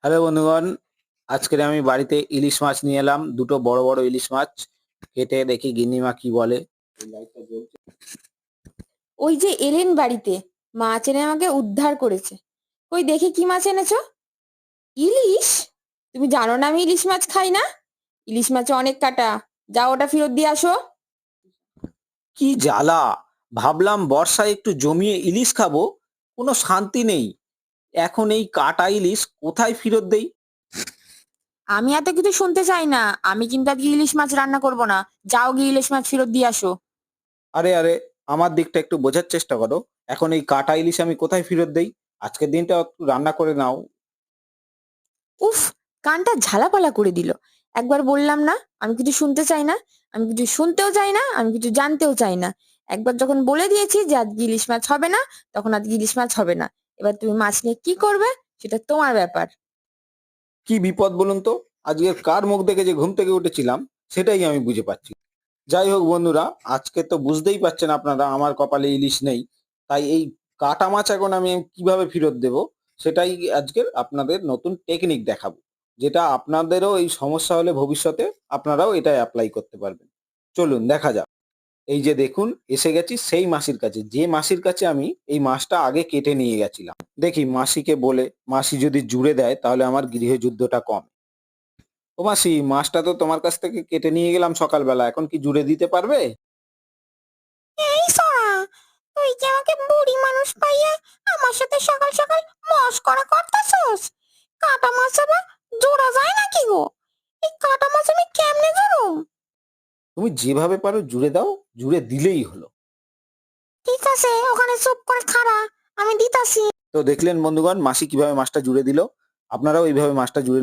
Hello বন্ধুগণ, আজকের আমি বাড়িতে ইলিশ মাছ নিয়ে এলাম। দুটো বড় বড় ইলিশ মাছ কেটে দেখি গিন্নিমা কি বলে। ওই যে এলেন বাড়িতে, মাছ এনে আমাকে উদ্ধার করেছে। ওই দেখি কি মাছ এনেছো। ইলিশ? তুমি জানো না আমি ইলিশ মাছ খাই না? ইলিশ মাছে অনেক কাটা। যাও ওটা ফেরত দিয়ে আসো। কি জ্বালা! ভাবলাম বর্ষায় একটু জমিয়ে ইলিশ খাবো, কোনো শান্তি নেই। এখন এই কাটা ইলিশ কোথায় ফেরত দেই? আমি এত কিছু শুনতে চাই না। আমি কিন্তু আজকে ইলিশ মাছ রান্না করব না। যাও গিয়ে ইলিশ মাছ ফেরত দিয়ে আসো। আরে আরে, আমার দিকটা একটু বোঝার চেষ্টা করো। এখন এই কাটা ইলিশ আমি কোথায় ফেরত দেই? আজকের দিনটা একটু রান্না করে নাও। উফ, কানটা ঝালাপালা করে দিল। একবার বললাম না আমি কিছু শুনতে চাই না। আমি কিছু শুনতেও চাই না, আমি কিছু জানতেও চাই না। একবার যখন বলে দিয়েছি যে আজকে ইলিশ মাছ হবে না, তখন আজকে ইলিশ মাছ হবে না। এবার তুমি মাছ নিয়ে কি করবে সেটা তোমার ব্যাপার। কি বিপদ বলুন তো! আজকে কার মুখ দেখে যে ঘুম থেকে উঠেছিলাম সেটাই আমি বুঝে পাচ্ছি। যাই হোক বন্ধুরা, আজকে তো বুঝতেই পারছেন আপনারা আমার কপালে ইলিশ নেই। তাই এই কাটা মাছ এখন আমি কিভাবে ফেরত দেব সেটাই আজকের আপনাদের নতুন টেকনিক দেখাবো। যেটা আপনাদেরও এই সমস্যা হলে ভবিষ্যতে আপনারাও এটা অ্যাপ্লাই করতে পারবেন। চলুন দেখা যাক। এই যে দেখুন, এসে গেছি সেই মাসির কাছে, যে মাসির কাছে আমি এই মাছটা আগে কেটে নিয়ে গেছিলাম। দেখি মাসিকে বলে, মাসি যদি জুড়ে দেয় তাহলে আমার গৃহযুদ্ধটা কম। ও মাসি, মাছটা তো তোমার কাছ থেকে কেটে নিয়ে গেলাম সকালবেলা, এখন কি জুড়ে দিতে পারবে? এই সোনা, তুই কি আমাকে বুড়ি মানুষ পাইয়া আমার সাথে সকাল সকাল মস্করা করতেছস? কাটা মাছ আবার জোড়া যায় নাকি গো? এই কাটা মাছ আমি কেমনে ধরুম? তুমি যেভাবে পারো জুড়ে দাও, জুড়ে দিলেই হলো। ঠিক আছে, ওখানে চুপ করে খাড়া, আমি দিতাছি। তো দেখলেন বন্ধুগণ, মাসি কিভাবে মাছটা জুড়ে দিল। আপনারাও এইভাবে মাছটা জুড়ে